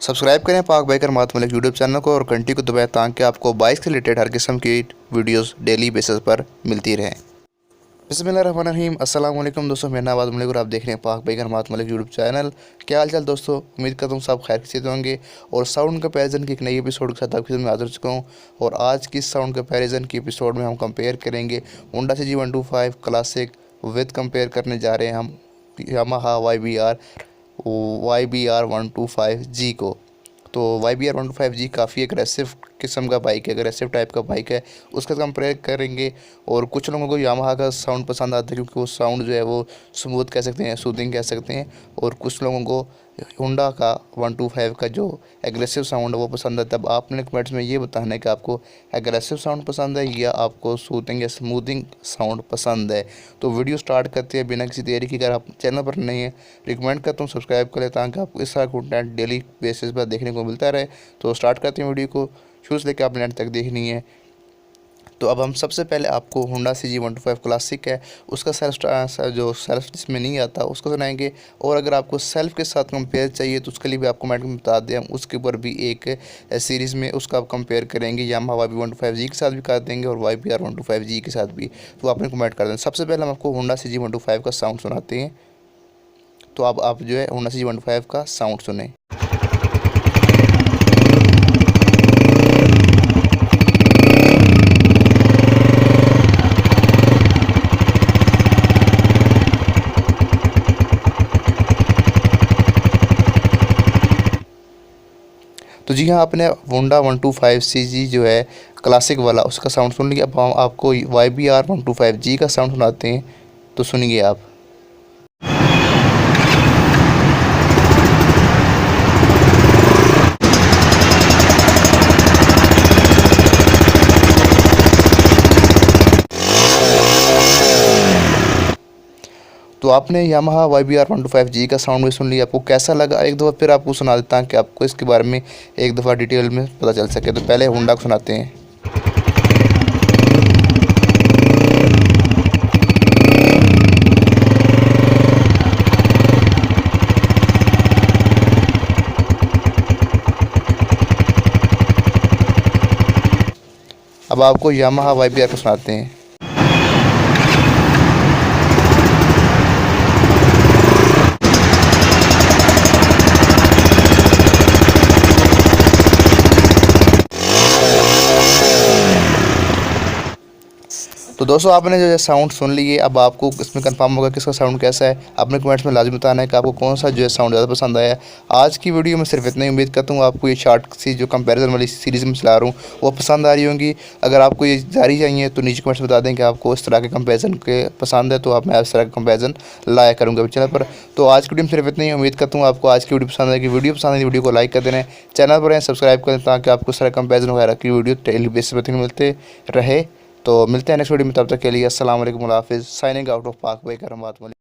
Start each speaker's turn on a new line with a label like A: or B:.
A: Subscribe करें पाक biker मात मलिक यूट्यूब चैनल को और घंटी को दबाएं ताकि आपको बाइक से रिलेटेड हर किस्म की वीडियोस डेली बेसिस पर मिलती रहें। बिस्मिल्लाहिर्रहमानिर्रहीम। अस्सलाम वालेकुम दोस्तों, मेरा नाम आदम मलिक और आप देख रहे हैं पाक बाइकर मात मलिक यूट्यूब चैनल। क्या हाल चाल दोस्तों, उम्मीद करता हूँ सब खैर खैरियत होंगे और साउंड कंपैरिजन की एक नई एपिसोड के साथ आपकी खिदमत में हाजिर हो चुका हूँ। और आज की साउंड कंपैरिजन की एपिसोड में हम कंपेयर करेंगे Honda CG125 classic with compare करने जा रहे हैं हम यामाहा YBR 125G को। तो YBR 125G काफ़ी एग्रेसिव किस्म का बाइक है, एग्रेसिव टाइप का बाइक है, उसका कंपेयर करेंगे। और कुछ लोगों को यामाहा का साउंड पसंद आता है क्योंकि वो साउंड जो है वो स्मूथ कह सकते हैं, सूदिंग कह सकते हैं। और कुछ लोगों को होंडा का 125 का जो एग्रेसिव साउंड है वो पसंद आता है। अब आपने कमेंट्स में ये बताना है कि आपको एग्रेसिव साउंड पसंद है या आपको सूदिंग या स्मूथिंग साउंड पसंद है। तो वीडियो स्टार्ट करते हैं बिना किसी देरी की। अगर आप चैनल पर नहीं है रिकमेंड करता हूँ सब्सक्राइब करें ताकि आपको इस तरह कंटेंट डेली बेसिस पर देखने को मिलता रहे। तो स्टार्ट करते हैं वीडियो को, शुरू से लेकर आपने एंड तक देखनी है। तो अब हम सबसे पहले आपको होंडा CG125 क्लासिक है उसका सेल्फ इसमें नहीं आता उसको सुनाएंगे। और अगर आपको सेल्फ के साथ कंपेयर चाहिए तो उसके लिए भी आपको कमेंट में बता दें, हम उसके ऊपर भी एक सीरीज़ में उसका आप कंपेयर करेंगे। यामाहा YB125G के साथ भी कर देंगे और YBR 125G के साथ भी, तो आपने कमेंट कर दें। सबसे पहले हम आपको होंडा CG125 का साउंड सुनाते हैं। तो अब आप जो है होंडा CG125 का साउंड सुने। तो जी हाँ, आपने होंडा 125CG जो है क्लासिक वाला उसका साउंड सुन लिया। अब हम आपको YBR 125G का साउंड सुनाते हैं, तो सुनिए आप। तो आपने यामाहा YBR 125G का साउंड भी सुन लिया, आपको कैसा लगा एक दफ़ा फिर आपको सुना देता हूँ कि आपको इसके बारे में एक दफ़ा डिटेल में पता चल सके। तो पहले होंडा को सुनाते हैं। अब आपको यामाहा YBR को सुनाते हैं। तो दोस्तों आपने जो है साउंड सुन लिए, अब आपको इसमें कंफर्म होगा कि इसका साउंड कैसा है। आपने कमेंट्स में लाजमी बताना है कि आपको कौन सा जो है साउंड ज़्यादा पसंद आया। आज की वीडियो में सिर्फ इतना ही, उम्मीद करता हूँ आपको ये शॉर्ट सी जो कंपैरिजन वाली सीरीज़ में चला रहा हूँ वो पसंद आ रही होंगी। अगर आपको ये जारी चाहिए तो नीचे कमेंट्स में बता दें कि आपको इस तरह के कंपैरिजन के पसंद है, तो मैं इस तरह का कंपैरिजन लाया करूँगा चैनल पर। तो आज की वीडियो में सिर्फ इतना ही, उम्मीद करता हूँ आपको आज की वीडियो पसंद आएगी। वीडियो पसंद आएगी वीडियो को लाइक कर देना, चैनल पर सब्सक्राइब करें ताकि आपको इस तरह कंपैरिजन वगैरह की वीडियो डेली बेसिस पर मिलते रहे। तो मिलते हैं नेक्स्ट वीडियो में, तब तक के लिए अस्सलाम वालेकुम, अल्लाह हाफिज़। साइनिंग आउट ऑफ पाक बाइकर।